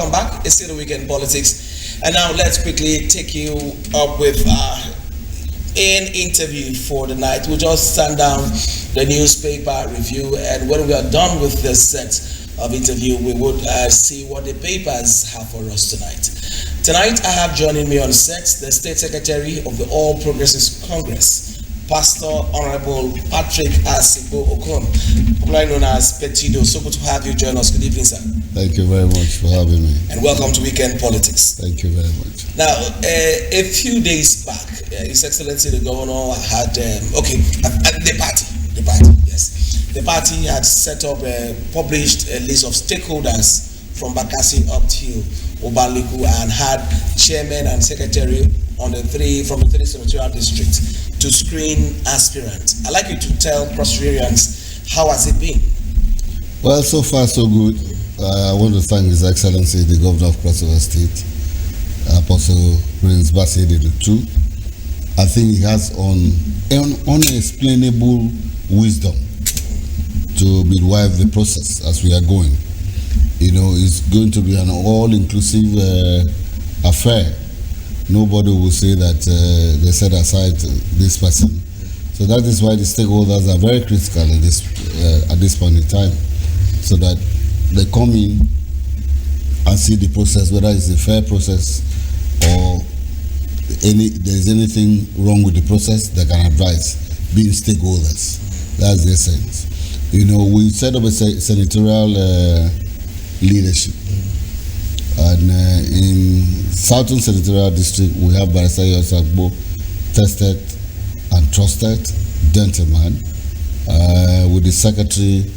welcome back. It's still the Weekend Politics. And now let's quickly take you up with an interview for the night. We'll just stand down the newspaper review, and when we are done with this set of interview, we would see what the papers have for us tonight. Tonight, I have joining me on set the State Secretary of the All Progressives Congress, Pastor Honorable Patrick Asibo Okon, popularly known as Petido. So good to have you join us. Good evening, sir. Thank you very much for having me. And welcome to Weekend Politics. Thank you very much. Now, a few days back, His Excellency the Governor had, the party, yes. The party had set up, published a list of stakeholders from Bakassi up to Obaliku, and had chairman and secretary from the three senatorial districts to screen aspirants. I'd like you to tell Crossrians, how has it been? Well, so far so good. I want to thank His Excellency the Governor of Cross River State, Apostle Prince Bassey II. I think he has unexplainable wisdom to midwife the process as we are going. You know, it's going to be an all-inclusive affair. Nobody will say that they set aside this person. So that is why the stakeholders are very critical in this, at this point in time, so that they come in and see the process, whether it's a fair process or there's anything wrong with the process, they can advise, being stakeholders. That's the essence. You know, we set up a senatorial leadership. And in Southern Senatorial District, we have Barrister Yosagbo, tested and trusted gentleman, with the secretary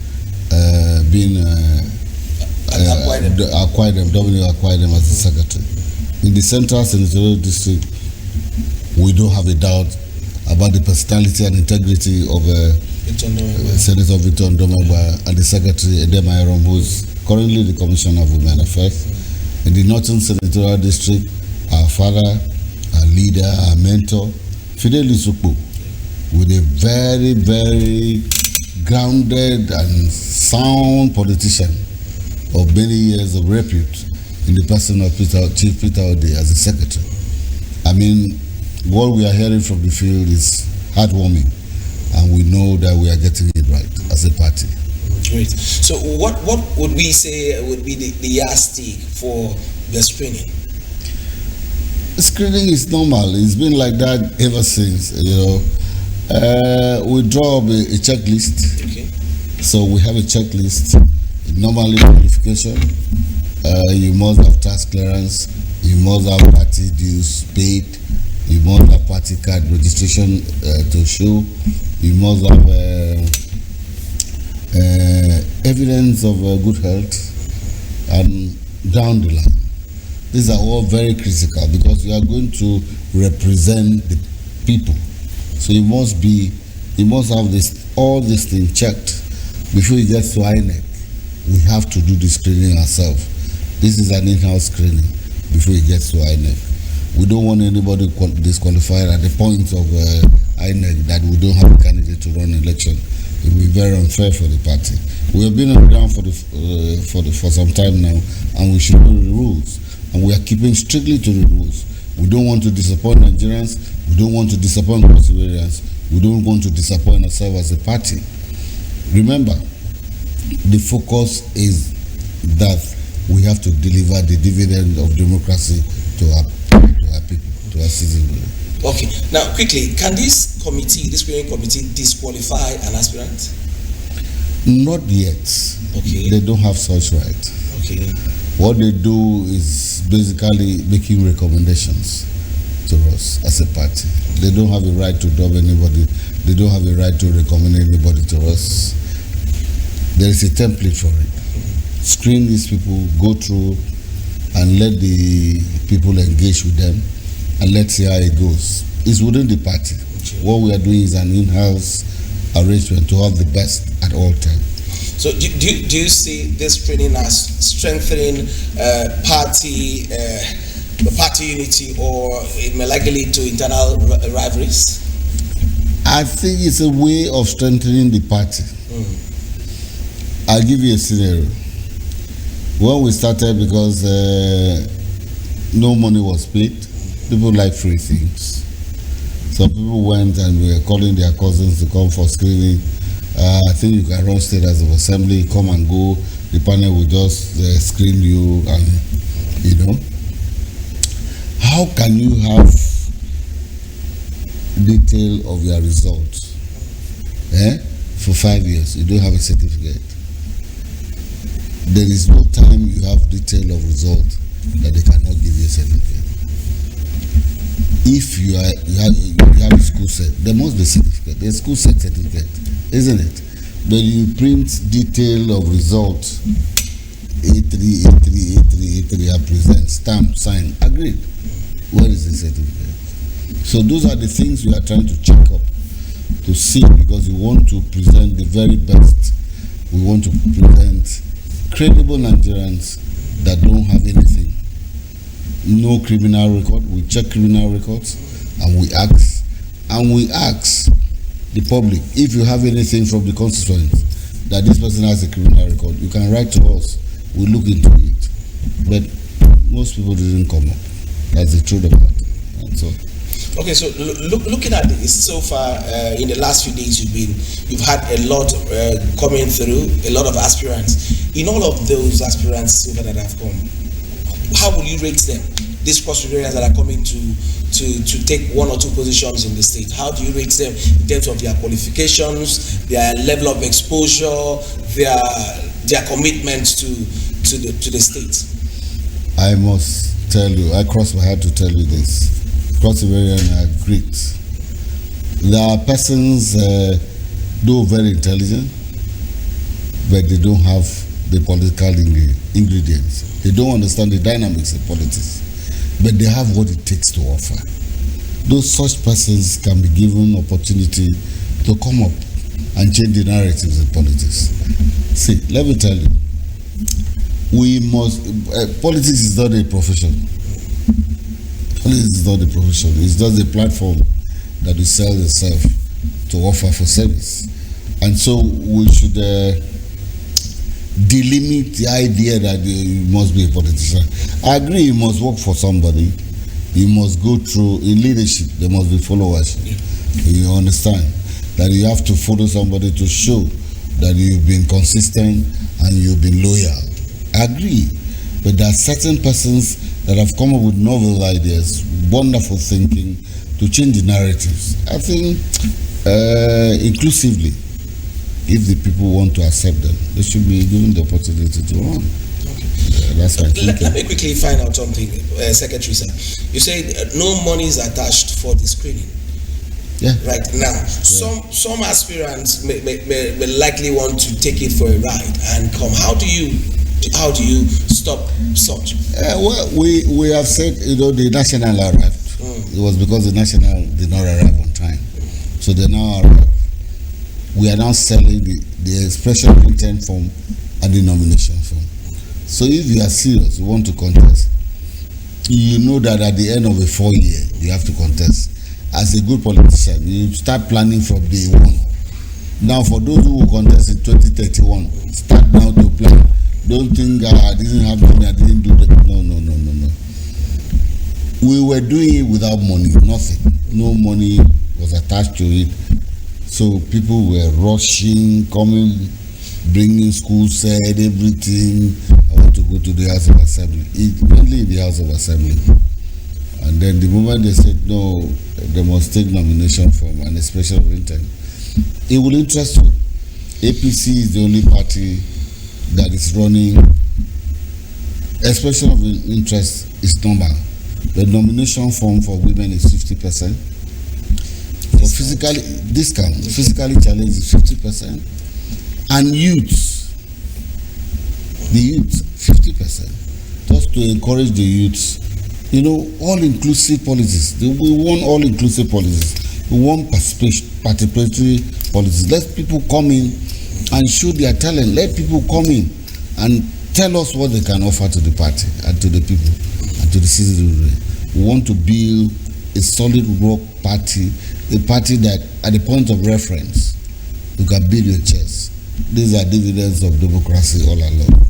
being Dominic Akwaidem as the secretary. In the Central Senatorial District, we don't have a doubt about the personality and integrity of Senator Victor Ndomagba and the secretary Edema Irom, who is currently the Commissioner of Women Affairs. In the Northern Senatorial District, our father, our leader, our mentor, Fidel Isukpo, with a very, very grounded and sound politician of many years of repute in the person of Chief Peter Ode as the secretary. I mean, what we are hearing from the field is heartwarming, and we know that we are getting it right as a party. Great. So what would we say would be the yardstick for the screening? Screening is normal. It's been like that ever since, you know. We draw up a checklist. Okay. So we have a checklist. Normally qualification, you must have tax clearance, you must have party dues paid, you must have party card registration to show, you must have evidence of good health, and down the line. These are all very critical because you are going to represent the people. So you must have all these things checked before you get to INEC. We have to do the screening ourselves. This is an in-house screening before it gets to INEC. We don't want anybody disqualified at the point of INEC that we don't have a candidate to run an election. It will be very unfair for the party. We have been on the ground for some time now, and we should know the rules. And we are keeping strictly to the rules. We don't want to disappoint Nigerians. We don't want to disappoint Crossriverans. We don't want to disappoint ourselves as a party. Remember, the focus is that we have to deliver the dividend of democracy to our people, to our citizens. Okay. Now, quickly, can this screening committee disqualify an aspirant? Not yet. Okay. They don't have such right. Okay. What they do is basically making recommendations to us as a party. They don't have a right to dub anybody. They don't have a right to recommend anybody to us. There is a template for it. Screen these people, go through, and let the people engage with them, and let's see how it goes. It's within the party. Okay. What we are doing is an in-house arrangement to have the best at all times. So do you see this training as strengthening party unity, or it may likely lead to internal rivalries? I think it's a way of strengthening the party. I'll give you a scenario. When we started, because no money was paid, people like free things. Some people went and were calling their cousins to come for screening. I think you can run state as of assembly, come and go. The panel will just screen you, and How can you have detail of your results for 5 years? You don't have a certificate. There is no time you have detail of result that they cannot give you a certificate. If you have a school set, there must be a certificate. There's a school set certificate, isn't it? But you print detail of results, A3, A3, A3, A3, I present, stamp, sign, agreed. Where is the certificate? So those are the things we are trying to check up to see, because we want to present the very best. We want to present credible Nigerians that don't have anything. No criminal record. We check criminal records and we ask the public, if you have anything from the constituents that this person has a criminal record, you can write to us. We look into it. But most people didn't come up. That's the truth about it. And so. Okay, so looking at this so far, in the last few days, you've had a lot coming through, a lot of aspirants. In all of those aspirants so far that have come, how will you rate them? These Cross-Riverians that are coming to take one or two positions in the state, how do you rate them in terms of their qualifications, their level of exposure, their commitment to the state? I must tell you, I cross my heart to tell you this. Cross-Riverians are great. There are persons, though very intelligent, but they don't have the political ingredients. They don't understand the dynamics of politics, but they have what it takes to offer. Those such persons can be given opportunity to come up and change the narratives in politics. See, let me tell you, we must, politics is not a profession. Politics is not a profession. It's just a platform that we sell itself to offer for service. And so we should delimit the idea that you must be a politician. I agree, you must work for somebody. You must go through, in leadership, there must be followers. You understand that you have to follow somebody to show that you've been consistent and you've been loyal. I agree. But there are certain persons that have come up with novel ideas, wonderful thinking to change the narratives. I think inclusively, if the people want to accept them, they should be given the opportunity to run. Okay. That's my thinking. Let me quickly find out something, Secretary sir. You said no money is attached for the screening. Yeah. Right now, yeah. Some aspirants may likely want to take it for a ride and come. How do you stop such? Well, we have said, the national arrived. It was because the national did not arrive on time. So they now arrive. We are now selling the expression of intent form and the nomination form. So if you are serious, you want to contest, you know that at the end of a 4 year, you have to contest. As a good politician, you start planning from day one. Now, for those who will contest in 2031, start now to plan. Don't think I didn't have money, I didn't do that. No. We were doing it without money, nothing. No money was attached to it. So people were rushing, coming, bringing school set, everything. I want to go to the House of Assembly. Mainly in the House of Assembly. And then the moment they said no, they must take nomination form and expression of intent, it will interest you. APC is the only party that is running. Expression of interest is normal. The nomination form for women is 50%. For physically challenged is 50%. And youths, the youths, 50%. Just to encourage the youths. All-inclusive policies. We want all-inclusive policies. We want participatory policies. Let people come in and show their talent. Let people come in and tell us what they can offer to the party and to the people and to the citizenry. We want to build a solid rock party, a party that at the point of reference, you can build your chest. These are dividends of democracy all along.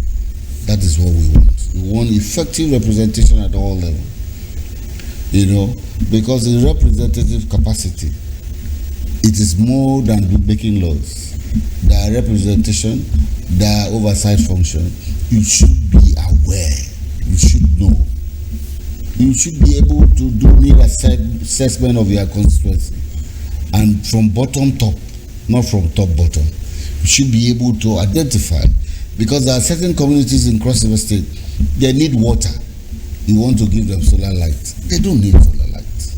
That is what we want. We want effective representation at all levels. You know, because in representative capacity, it is more than making laws. There are representation, there are oversight function. You should be aware. You should know. You should be able to do need assessment of your constituency, and from bottom top, not from top bottom. You should be able to identify, because there are certain communities in Cross River State, they need water. You want to give them solar light. They don't need solar light.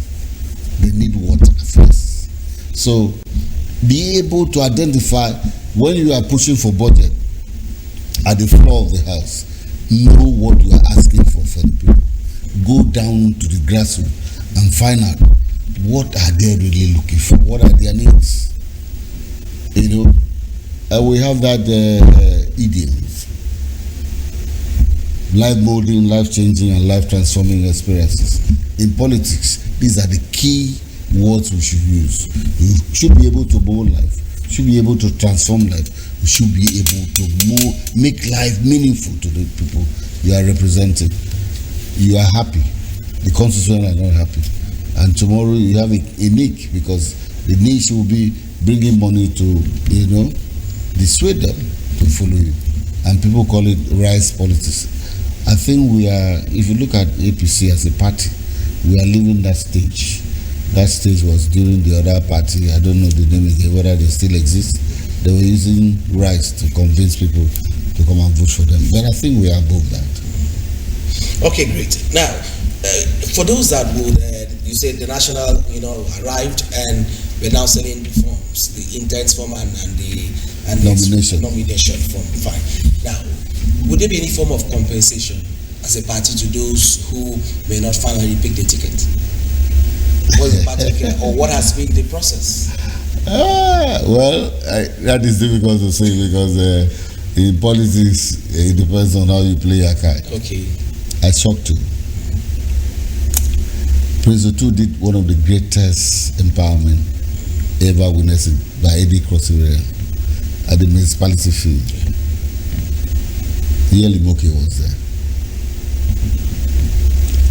They need water first. So be able to identify when you are pushing for budget at the floor of the house. Know what you are asking for the people. Go down to the grassroots and find out what are they really looking for. What are their needs? You know, we have that idiom: life molding, life changing, and life transforming experiences. In politics, these are the key words we should use. You should be able to mold life. You should be able to transform life. You should be able to make life meaningful to the people you are representing. You are happy. The constituents are not happy. And tomorrow you have a niche, because the niche will be bringing money to, you know, dissuade them to follow you. And people call it rice politics. I think we are, if you look at APC as a party, we are leaving that stage. That stage was during the other party. I don't know the name again, whether they still exist. They were using rice to convince people to come and vote for them. But I think we are above that. Okay, great. Now, for those that would, you said the national, arrived and we're now selling forms, the intent form and the nomination form. Fine. Now, would there be any form of compensation as a party to those who may not finally pick the ticket? What is the party or what has been the process? That is difficult to say, because in politics, it depends on how you play your card. Okay. I shocked you. Prince Otu did one of the greatest empowerment ever witnessed by any Cross River at the municipality field. Yeli Moke was there.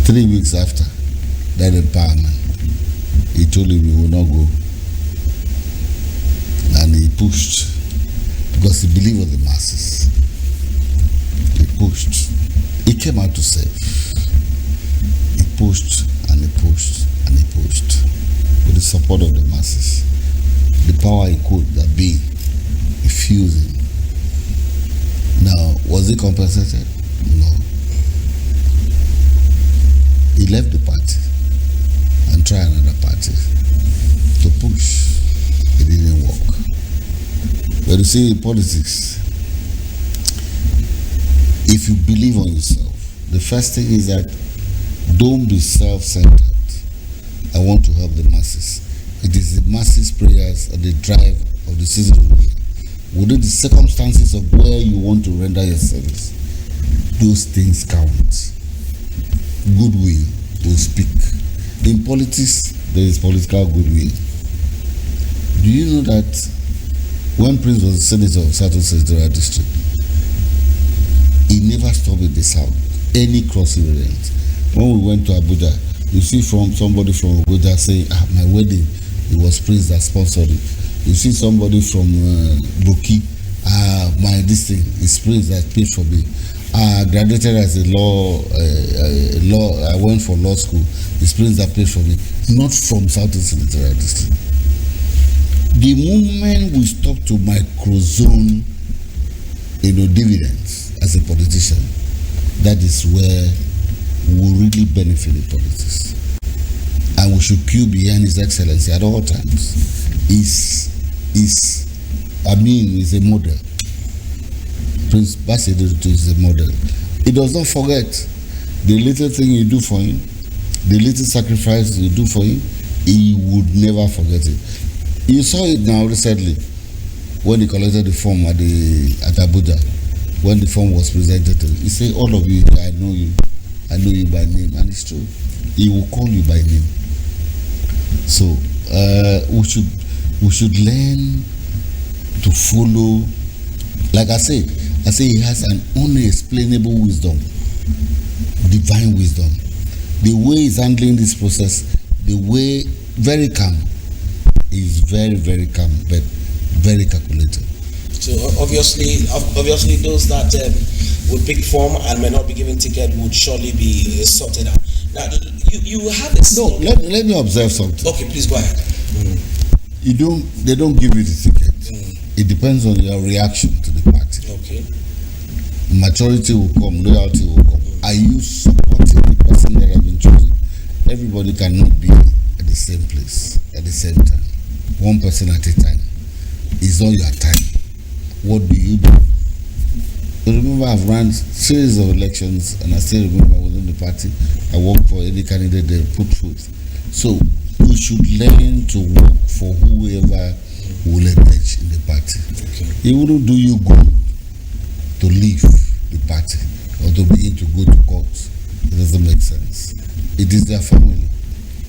3 weeks after that empowerment, he told him he will not go. And he pushed, because he believed in the masses. He pushed. He came out to save. He pushed and he pushed and he pushed with the support of the masses. The power he could that be refusing. Now, was he compensated? No. He left the party and tried another party to push. It didn't work. But you see, in politics, if you believe on yourself, the first thing is that don't be self-centered. I want to help the masses. It is the masses' prayers and the drive of the citizenry. Within the circumstances of where you want to render your service, those things count. Goodwill will speak. In politics, there is political goodwill. Do you know that when Prince was the senator of South Senatorial District, he never stopped in the South, any Cross River event. When we went to Abuja, you see somebody from Abuja saying, my wedding, it was Prince that sponsored it. You see somebody from Buki, this thing is Prince that paid for me. I graduated as a law, I went for law school. It's Prince that paid for me. Not from South Senatorial District. The moment we stop to microzone, dividends as a politician, that is where we really benefit in politics. And we should queue behind His Excellency at all times. He's a model. Prince Basidou is a model. He does not forget the little thing you do for him, the little sacrifice you do for him, he would never forget it. You saw it now recently when he collected the form at Abuja, when the form was presented to him. He said, all of you, I know you by name, and it's true. He will call you by name. So we should learn to follow. Like I said, I say he has an unexplainable wisdom, divine wisdom. The way he's handling this process, the way very calm. He's very, very calm, but very calculated. So obviously, those that would pick form and may not be given ticket would surely be sorted out. Now, you have a No, let me observe something. Okay, please go ahead. They don't give you the ticket. It depends on your reaction to the party. Okay. Maturity will come, loyalty will come. Are you supporting the person that has been chosen? Everybody cannot be at the same place at the same time. One person at a time. It's not your time. What do you do? So remember, I've run series of elections, and I still remember within the party, I work for any candidate they put forth. So you should learn to work for whoever will emerge in the party. Okay. It wouldn't do you good to leave the party or to begin to go to court. It doesn't make sense. It is their family.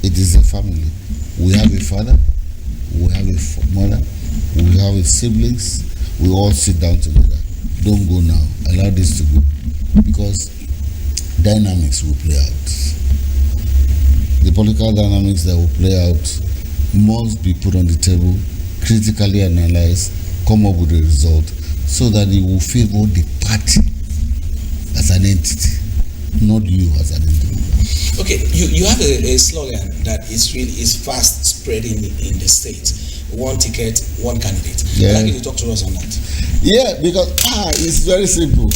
It is a family. We have a father, we have a mother, we have a siblings. We all sit down together. Don't go now. Allow this to go, because dynamics will play out. The political dynamics that will play out must be put on the table, critically analyzed, come up with a result, so that it will favor the party as an entity, not you as an individual. Okay, you have a slogan that is fast spreading in the state. One ticket, one candidate. Yeah. I'd like you to talk to us on that. Yeah, because it's very simple.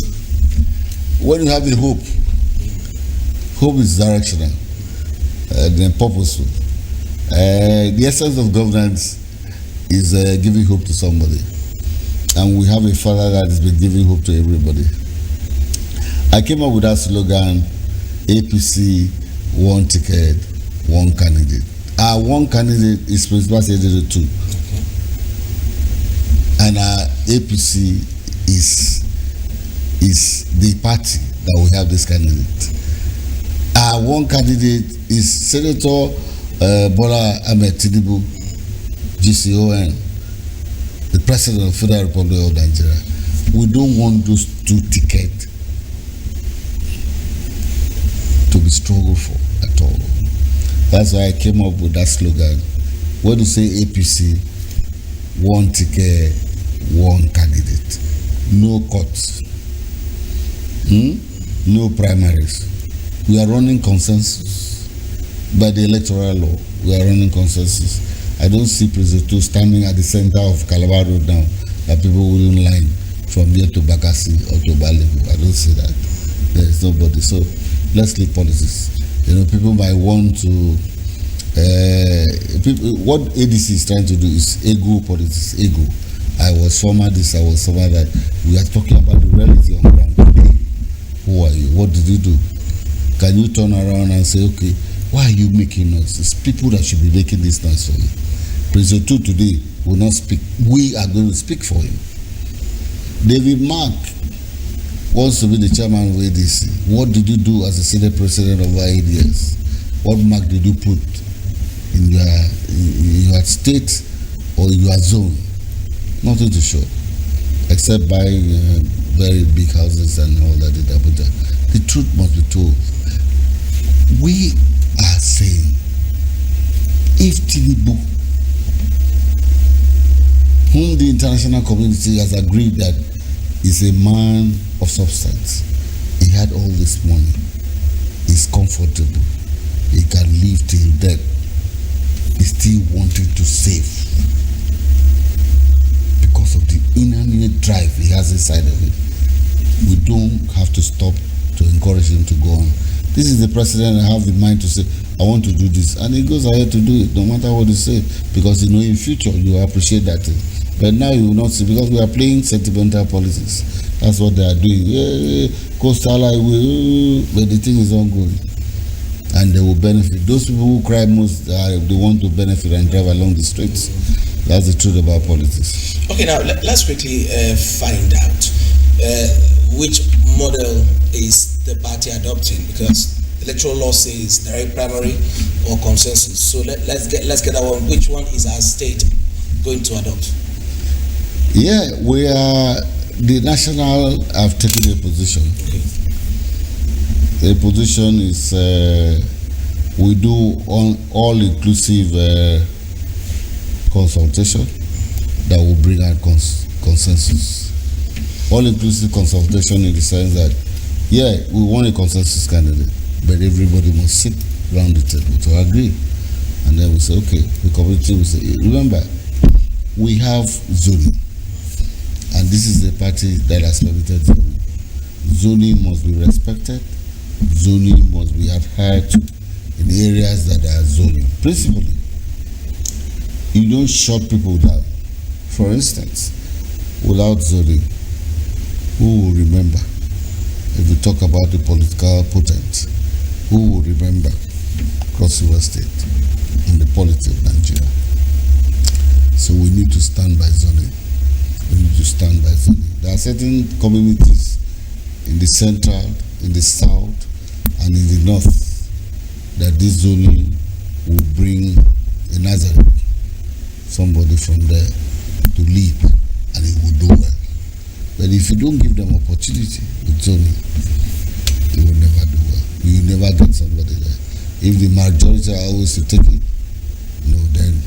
When you have the hope is directional and purposeful. The essence of governance is giving hope to somebody, and we have a father that has been giving hope to everybody. I came up with that slogan: APC, one ticket, one candidate. Our one candidate is Principal Secretary 2. Okay. And our APC is the party that we have this candidate. Our one candidate is Senator Bola Ahmed Tinubu, GCON, the President of the Federal Republic of Nigeria. We don't want those two tickets to be struggled for at all. That's why I came up with that slogan. When you say APC, one ticket, one candidate. No cuts. No primaries. We are running consensus. By the electoral law, we are running consensus. I don't see President 2 standing at the center of Calabar Road now, that people wouldn't line from here to Bakassi or to Balibu. I don't see that. There is nobody. So let's leave politics. People might want to. What ADC is trying to do is ego politics. Ego. I was former this, I was former that. We are talking about the reality on ground today. Who are you? What did you do? Can you turn around and say, okay, why are you making noise? It's people that should be making this noise for you. President 2 today will not speak. We are going to speak for him. David Mark wants to be the chairman of ADC. What did you do as the Senate President of IADS? What mark did you put in your state or in your zone? Nothing to show, except buying very big houses and all that in Abuja. The truth must be told. We are saying, if Tinubu, whom the international community has agreed that is a man of substance, he had all this money, he's comfortable, he can live till death, he's still wanting to save because of the inanimate drive he has inside of it. We don't have to stop to encourage him to go on. This is the president that have the mind to say, I want to do this, and he goes ahead to do it, no matter what he say, because in future you appreciate that thing. But now you will not see, because we are playing sentimental politics. That's what they are doing. Coastal highway, but the thing is ongoing, and they will benefit. Those people who cry most, they want to benefit and drive along the streets. That's the truth about politics. Okay, now let's quickly find out which model is the party adopting, because electoral law says direct primary or consensus. So let's get that one. Which one is our state going to adopt? Yeah, we are the national have taken a position. The position is we do all-inclusive consultation that will bring out consensus. All-inclusive consultation in the sense that, yeah, we want a consensus candidate, but everybody must sit around the table to agree. And then we say, okay, the community will say, remember, we have zoning, and this is the party that has permitted zoning. Zoning must be respected. Zoning must be adhered to in areas that are zoning. Principally, you don't shut people down. For instance, without zoning, who will remember? If we talk about the political potent, who will remember Cross River State in the politics of Nigeria? So we need to stand by zoning. We need to stand by zoning. There are certain communities in the central, in the south, and in the north that this zoning will bring a Nazareth, somebody from there, to lead, and it will do well. But if you don't give them opportunity with zoning, it will never do well. You will never get somebody there. If the majority are always to take it, then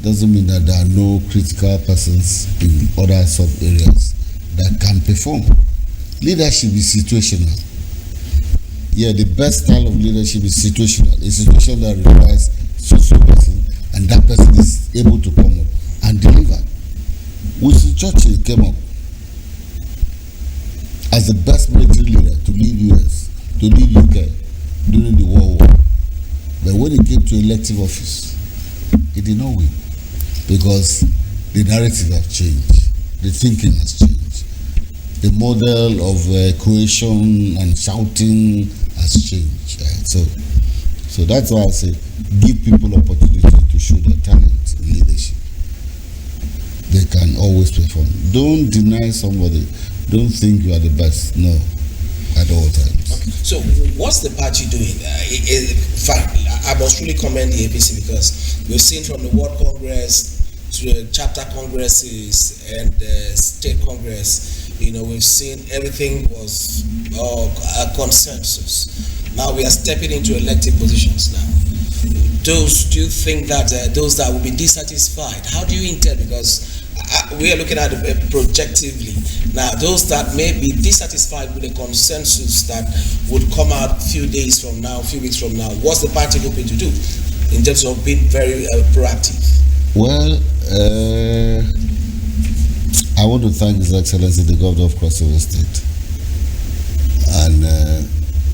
doesn't mean that there are no critical persons in other sub areas that can perform. Leadership is situational. Yeah, the best style of leadership is situational. A situation that requires social person, and that person is able to come up and deliver. Winston Churchill came up as the best military leader to lead US, to lead UK during the World War. But when it came to elective office, he did not win because the narrative has changed, the thinking has changed, the model of cohesion and shouting has changed. So that's why I say give people opportunity to show their talent in leadership. They can always perform. Don't deny somebody. Don't think you are the best. No, at all times. Okay. So what's the party doing? In fact, I must really commend the APC because we've seen from the World Congress to the chapter congresses and the state congress, we've seen everything was a consensus. Now we are stepping into elective positions now. Do you think that those that will be dissatisfied, how do you intend? Because we are looking at it projectively. Now, those that may be dissatisfied with the consensus that would come out a few days from now, a few weeks from now, what's the party hoping to do in terms of being very proactive? Well, I want to thank His Excellency the Governor of Cross River State and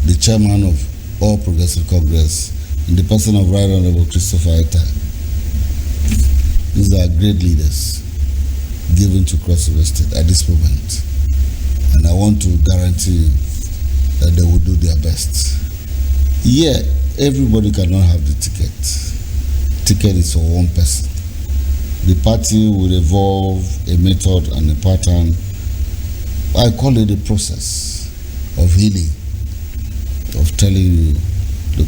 the Chairman of All Progressive Congress in the person of Right Honorable Christopher Etta. These are great leaders given to Cross River State at this moment, and I want to guarantee that they will do their best. Yeah, everybody cannot have the ticket. Ticket is for one person. The party will evolve a method and a pattern. I call it a process of healing, of telling you, look,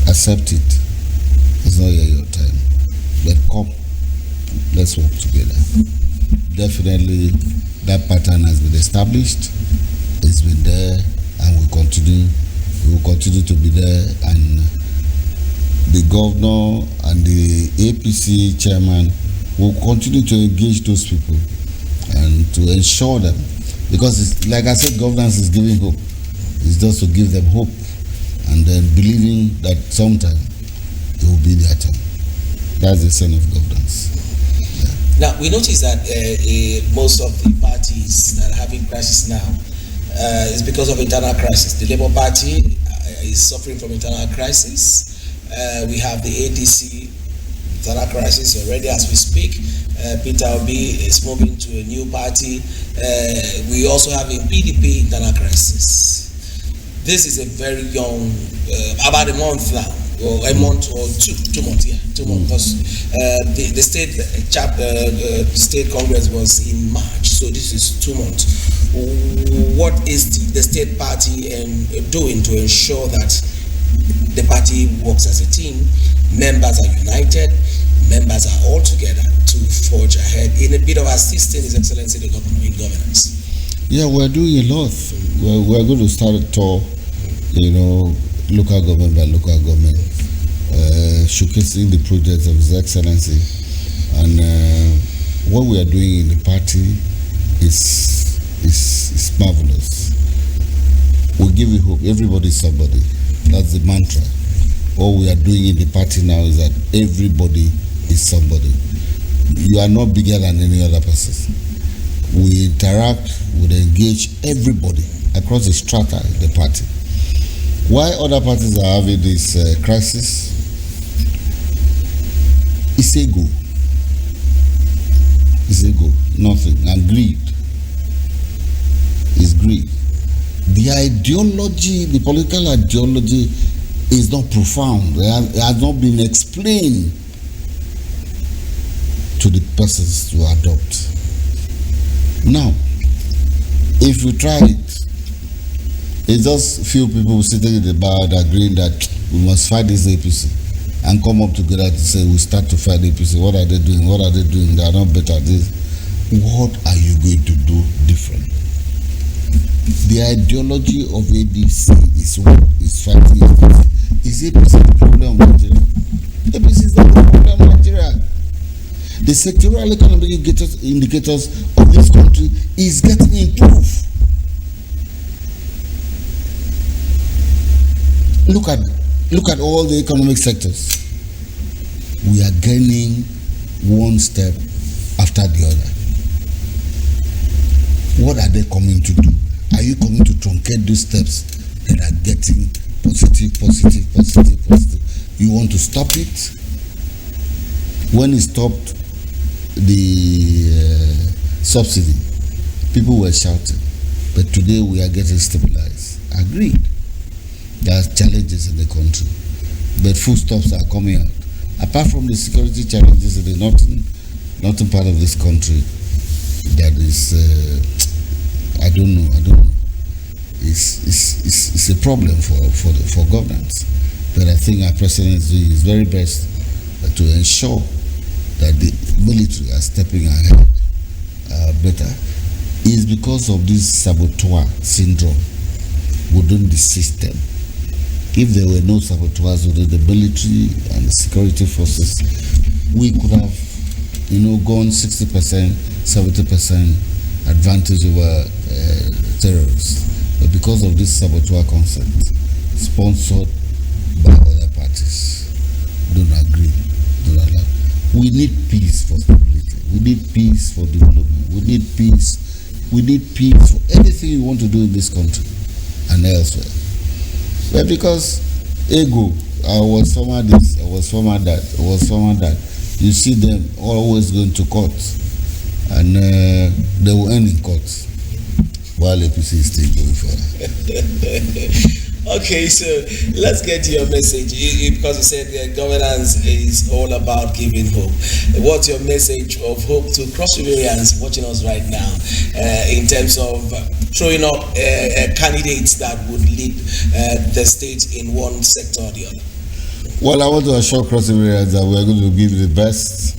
accept it. It's not yet your time, but come. Let's work together. Definitely, that pattern has been established. It's been there, and will continue. It will continue to be there. And the governor and the APC chairman will continue to engage those people and to ensure them, because it's, like I said, governance is giving hope. It's just to give them hope, and then believing that sometime it will be their time. That's the sense of governance. Now, we notice that most of the parties that are having crisis now is because of internal crisis. The Labour Party is suffering from internal crisis. We have the ADC internal crisis already as we speak. Peter Obi is moving to a new party. We also have a PDP internal crisis. This is a very young, about a month now. Or a month or 2 months, yeah, 2 months. Because the state congress was in March, so this is 2 months. What is the state party doing to ensure that the party works as a team? Members are united, members are all together to forge ahead in a bit of assisting His Excellency the Governor in governance? Yeah, we're doing a lot. We're going to start a tour, local government by local government, showcasing the projects of His Excellency. And what we are doing in the party is marvelous. We give you hope. Everybody is somebody. That's the mantra. All we are doing in the party now is that everybody is somebody. You are not bigger than any other person. We interact, we engage everybody across the strata in the party. Why other parties are having this crisis? It's ego. It's ego, nothing. And greed. It's greed. The ideology, the political ideology is not profound. It has not been explained to the persons to adopt. Now, if we try it, it's just few people sitting in the bar agreeing that we must fight this APC and come up together to say we start to fight APC. What are they doing? What are they doing? They are not better at this. What are you going to do different? The ideology of ADC is what is fighting APC. Is APC the problem of Nigeria? APC is not the problem of Nigeria. The sectoral economic indicators of this country is getting improved. Look at all the economic sectors. We are gaining one step after the other. What are they coming to do? Are you coming to truncate those steps that are getting positive? You want to stop it? When it stopped the subsidy, people were shouting. But today we are getting stabilized. Agreed. There are challenges in the country, but foodstuffs are coming out. Apart from the security challenges in the northern part of this country, that is, I don't know. It's a problem for governance. But I think our president is doing his very best to ensure that the military are stepping ahead better. Is because of this saboteur syndrome within the system. If there were no saboteurs within the military and the security forces, we could have, gone 60%, 70% advantage over terrorists. But because of this saboteur concept, sponsored by other parties, don't agree, don't allow. We need peace for stability. We need peace for development. We need peace. We need peace for anything you want to do in this country and elsewhere. But because ego, I was former this, I was former that, I was former that, you see them always going to court, and they will end in court while APC is still going forward. Okay, so let's get to your message. Because you said governance is all about giving hope. What's your message of hope to Cross Riverians watching us right now in terms of throwing up candidates that would lead the state in one sector or the other? Well, I want to assure Cross Riverians that we are going to give you the best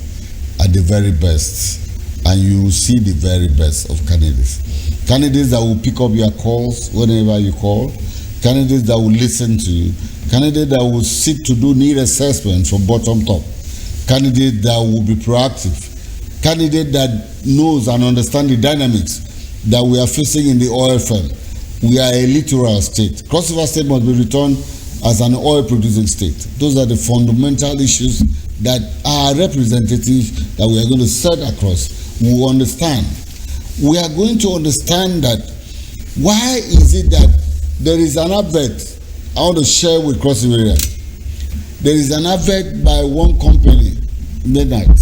and the very best, and you will see the very best of candidates. Candidates that will pick up your calls whenever you call. Candidates that will listen to you, candidates that will seek to do need assessment from bottom top, candidates that will be proactive, candidate that knows and understands the dynamics that we are facing in the oil field. We are a littoral state. Cross River State must be returned as an oil producing state. Those are the fundamental issues that our representatives that we are going to set across will understand. We are going to understand that why is it that there is an advert I want to share with Cross River. There is an advert by one company, Midnight,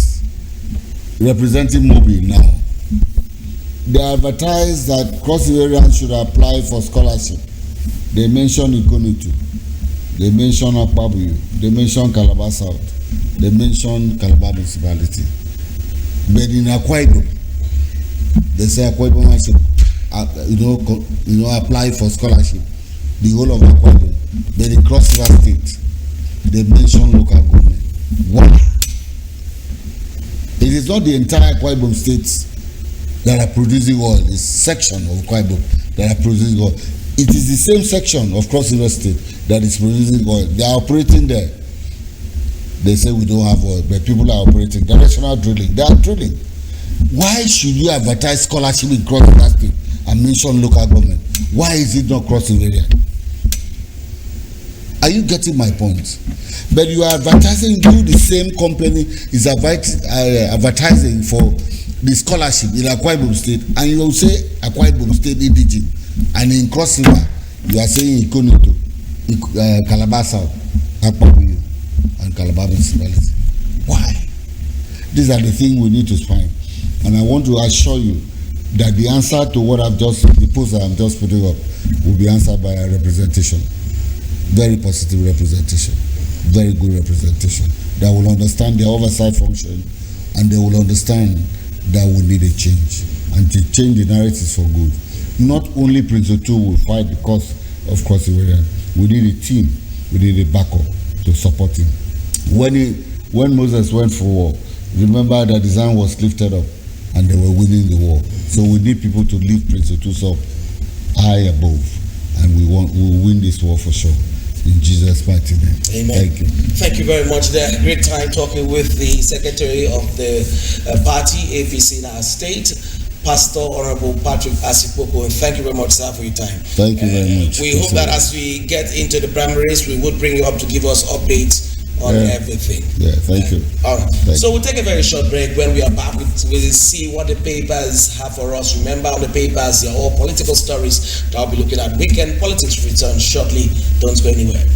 representing Mobil now. They advertise that Cross Riverians should apply for scholarship. They mention Ikonitu, they mention Akpabuyu, they mention Calabar South, they mention Calabar Municipality. But in Akwa Ibom, they say Akwa Ibom should apply for scholarship. The whole of Akwa Ibom. But in Cross River State, they mention local government. Why? It is not the entire Akwa Ibom State that are producing oil, a section of Akwa Ibom that are producing oil. It is the same section of Cross River State that is producing oil. They are operating there. They say we don't have oil, but people are operating. Directional drilling. They are drilling. Why should you advertise scholarship in Cross River State and mention local government? Why is it not Cross River? Are you getting my point? But you are advertising, the same company is advertising for the scholarship in Akwa Ibom State, and you will say Akwa Ibom State indigene, and in Cross River you are saying Ikonito, Calabar South, Akwa and Calabar municipality. Why? These are the things we need to find, and I want to assure you that the answer to what the post I'm just putting up will be answered by a representation. Very positive representation, very good representation that will understand their oversight function, and they will understand that we need a change, and to change the narratives for good. Not only Prince Otu will fight the cause of Cross River, we need a team, we need a backup to support him. When Moses went for war, remember that the Zion was lifted up and they were winning the war. So we need people to lift Prince Otu up high above, and we'll win this war for sure. In Jesus' mighty name. Amen. Thank you. Thank you very much. There, great time talking with the Secretary of the party, APC in our state, Pastor Honorable Patrick Asipoko. And thank you very much, sir, for your time. Thank you very much. We hope that as we get into the primaries, we would bring you up to give us updates on everything. Yeah, thank you. All right. Thank So we'll take a very short break. When we are back, we'll see what the papers have for us. Remember, on the papers, they are all political stories that I'll be looking at. Weekend Politics returns shortly. Don't go anywhere.